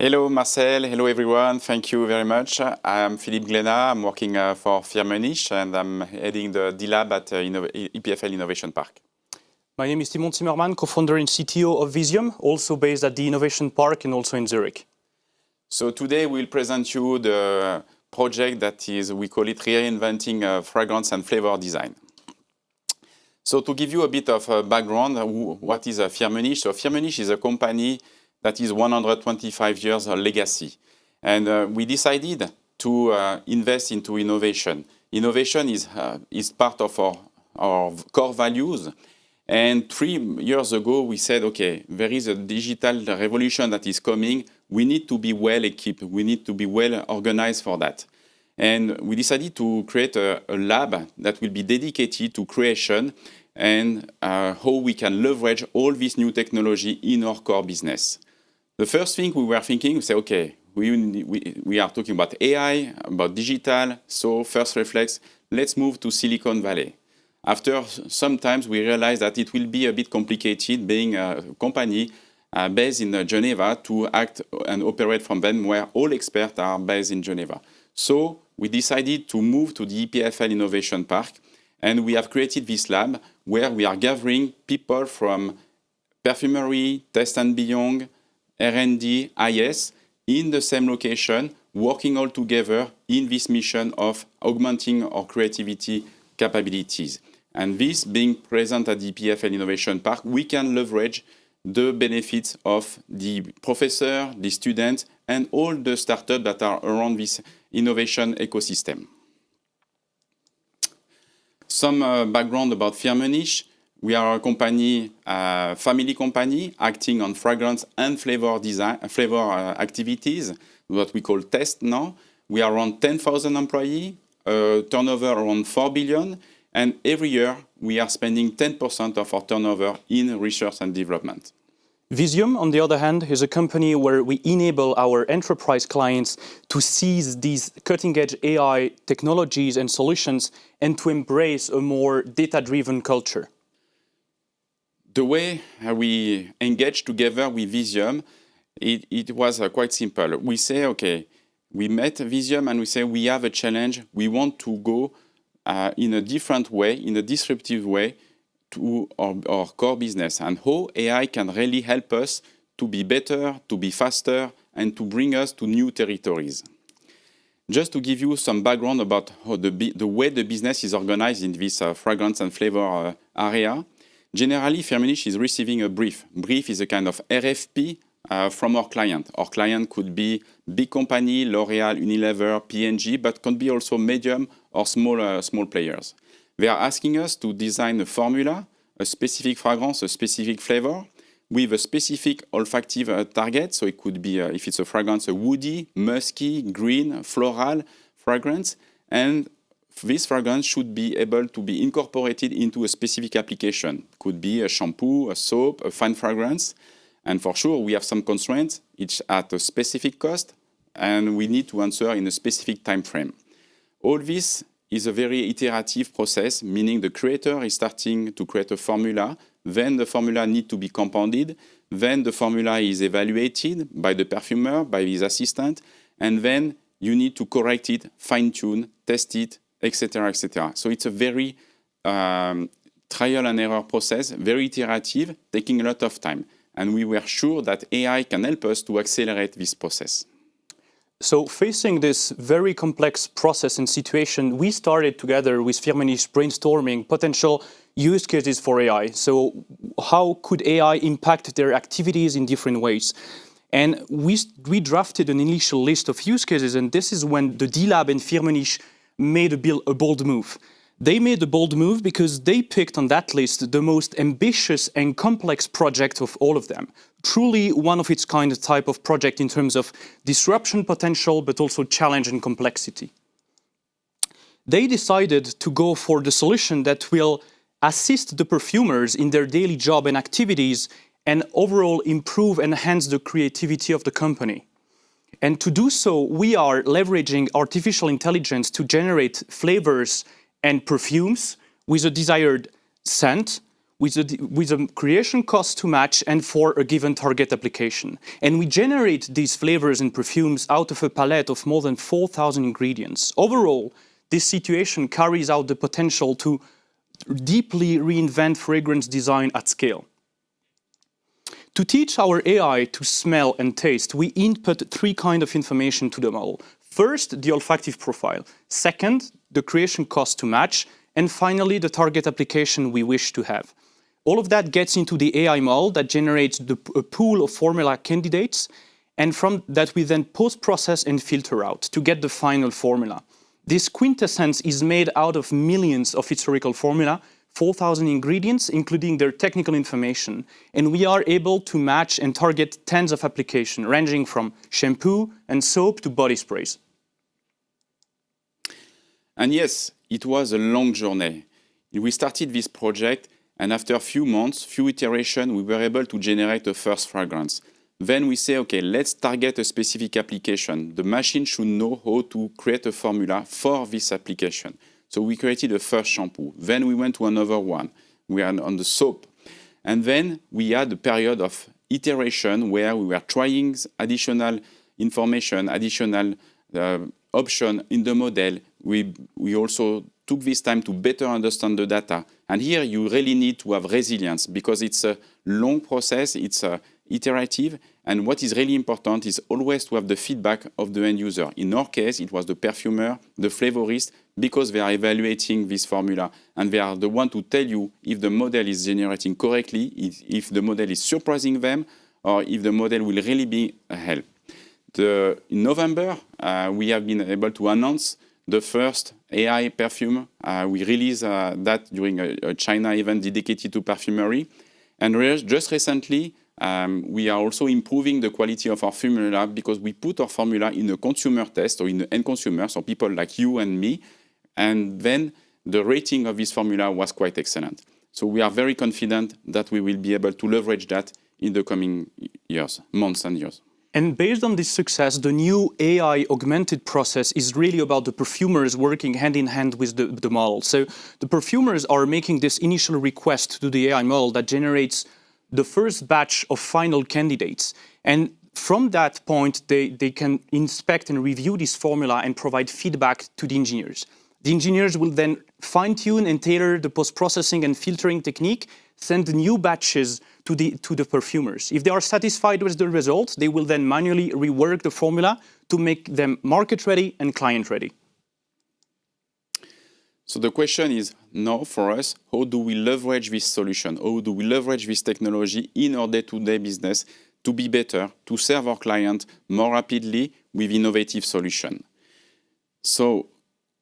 Hello Marcel, hello everyone, thank you very much. I'm Philippe Glénat, I'm working for Firmenich and I'm heading the D-Lab at EPFL Innovation Park. My name is Timon Zimmermann, co-founder and CTO of Visium, also based at the Innovation Park and also in Zurich. So today we'll present you the project that is, we call it Reinventing Fragrance and Flavor Design. So to give you a bit of background, what is Firmenich? So Firmenich is a company that is 125 years legacy. And we decided to invest into innovation. Innovation is part of our core values. And 3 years ago, we said, okay, there is a digital revolution that is coming. We need to be well equipped. We need to be well organized for that. And we decided to create a lab that will be dedicated to creation and how we can leverage all this new technology in our core business. The first thing we were thinking, we said, okay, we are talking about AI, about digital, so first reflex, let's move to Silicon Valley. After some time, we realized that it will be a bit complicated being a company based in Geneva to act and operate from them where all experts are based in Geneva. So we decided to move to the EPFL Innovation Park, and we have created this lab where we are gathering people from perfumery, Taste & Beyond, R&D, IS, in the same location, working all together in this mission of augmenting our creativity capabilities. And this being present at the EPFL Innovation Park, we can leverage the benefits of the professor, the students, and all the startups that are around this innovation ecosystem. Some background about Firmenich. We are a company, family company, acting on fragrance and flavor design, activities, what we call test now. We are around 10,000 employees, turnover around 4 billion, and every year we are spending 10% of our turnover in research and development. Visium, on the other hand, is a company where we enable our enterprise clients to seize these cutting-edge AI technologies and solutions and to embrace a more data-driven culture. The way we engage together with Visium, it was quite simple. We say, okay, we met Visium and we say we have a challenge. We want to go in a different way, in a disruptive way, to our core business and how AI can really help us to be better, to be faster, and to bring us to new territories. Just to give you some background about how the way the business is organized in this fragrance and flavor area, generally Firmenich is receiving a brief. Brief is a kind of RFP from our client. Our client could be big company, L'Oréal, Unilever, P&G, but can be also medium or small players. They are asking us to design a formula, a specific fragrance, a specific flavor, with a specific olfactive target. So it could be, if it's a fragrance, a woody, musky, green, floral fragrance. And this fragrance should be able to be incorporated into a specific application. Could be a shampoo, a soap, a fine fragrance. And for sure, we have some constraints, each at a specific cost, and we need to answer in a specific time frame. All this is a very iterative process, meaning the creator is starting to create a formula, then the formula needs to be compounded, then the formula is evaluated by the perfumer, by his assistant, and then you need to correct it, fine-tune, test it, etc., etc. So it's a very trial and error process, very iterative, taking a lot of time. And we were sure that AI can help us to accelerate this process. So facing this very complex process and situation, we started together with Firmenich brainstorming potential use cases for AI. So how could AI impact their activities in different ways? And we drafted an initial list of use cases, and this is when the D-Lab and Firmenich made a bold move. They made a bold move because they picked on that list the most ambitious and complex project of all of them. Truly one of its kind type of project in terms of disruption potential, but also challenge and complexity. They decided to go for the solution that will assist the perfumers in their daily job and activities and overall improve and enhance the creativity of the company. And to do so, we are leveraging artificial intelligence to generate flavors and perfumes with a desired scent, with a creation cost to match and for a given target application. And we generate these flavors and perfumes out of a palette of more than 4,000 ingredients. Overall, this situation carries out the potential to deeply reinvent fragrance design at scale. To teach our AI to smell and taste, we input 3 kinds of information to the model. First, the olfactive profile. Second, the creation cost to match. And finally, the target application we wish to have. All of that gets into the AI model that generates a pool of formula candidates, and from that we then post-process and filter out to get the final formula. This quintessence is made out of millions of historical formula, 4,000 ingredients, including their technical information, and we are able to match and target tens of applications, ranging from shampoo and soap to body sprays. And yes, it was a long journey. We started this project, and after a few months, few iterations, we were able to generate a first fragrance. Then we say, okay, let's target a specific application. The machine should know how to create a formula for this application. So we created a first shampoo. Then we went to another one. We are on the soap. And then we had a period of iteration where we were trying additional information, additional option in the model. We also took this time to better understand the data. And here you really need to have resilience because it's a long process, it's iterative. And what is really important is always to have the feedback of the end user. In our case, it was the perfumer, the flavorist, because they are evaluating this formula. And they are the one to tell you if the model is generating correctly, if the model is surprising them, or if the model will really be a help. In November, we have been able to announce the first AI perfume. We released that during a China event dedicated to perfumery. And just recently, we are also improving the quality of our formula because we put our formula in a consumer test or in the end consumer, so people like you and me. And then the rating of this formula was quite excellent. So we are very confident that we will be able to leverage that in the coming years, months and years. And based on this success, the new AI augmented process is really about the perfumers working hand in hand with the model. So the perfumers are making this initial request to the AI model that generates the first batch of final candidates. And from that point, they can inspect and review this formula and provide feedback to the engineers. The engineers will then fine-tune and tailor the post-processing and filtering technique, send new batches to the perfumers. If they are satisfied with the results, they will then manually rework the formula to make them market-ready and client-ready. So the question is now for us, how do we leverage this solution? How do we leverage this technology in our day-to-day business to be better, to serve our client more rapidly with innovative solutions? So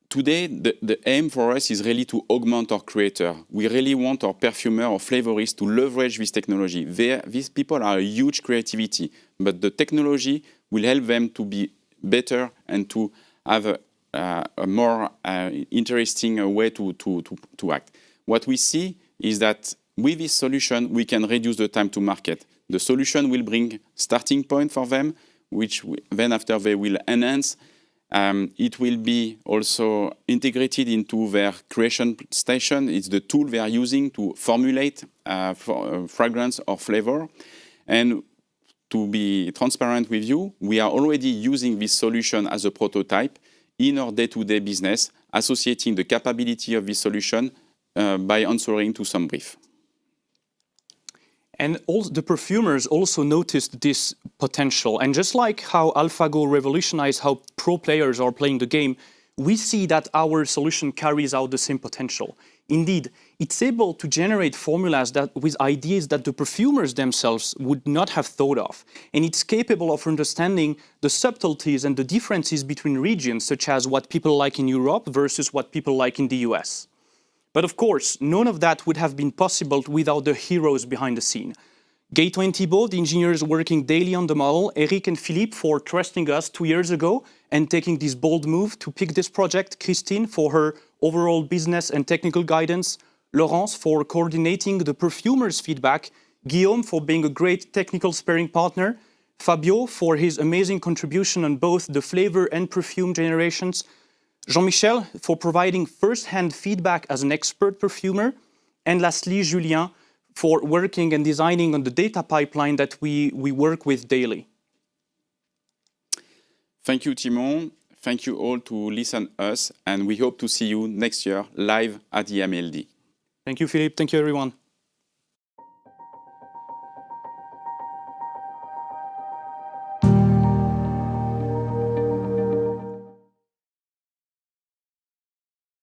today, the aim for us is really to augment our creator. We really want our perfumer or flavorist to leverage this technology. These people are a huge creativity, but the technology will help them to be better and to have a more interesting way to act. What we see is that with this solution, we can reduce the time to market. The solution will bring starting point for them, which then after they will enhance. It will be also integrated into their creation station. It's the tool they are using to formulate fragrance or flavor. And to be transparent with you, we are already using this solution as a prototype in our day-to-day business, associating the capability of this solution by answering to some brief. And the perfumers also noticed this potential. And just like how AlphaGo revolutionized how pro players are playing the game, we see that our solution carries out the same potential. Indeed, it's able to generate formulas with ideas that the perfumers themselves would not have thought of. And it's capable of understanding the subtleties and the differences between regions, such as what people like in Europe versus what people like in the US. But of course, none of that would have been possible without the heroes behind the scene. Gaëtan and Thibaut, the engineers working daily on the model, Eric and Philippe for trusting us 2 years ago and taking this bold move to pick this project, Christine for her overall business and technical guidance, Laurence for coordinating the perfumers' feedback, Guillaume for being a great technical sparring partner, Fabio for his amazing contribution on both the flavor and perfume generations, Jean-Michel for providing first-hand feedback as an expert perfumer, and lastly, Julien for working and designing on the data pipeline that we work with daily. Thank you, Timon. Thank you all to listen us, and we hope to see you next year live at the MLD. Thank you, Philippe. Thank you, everyone.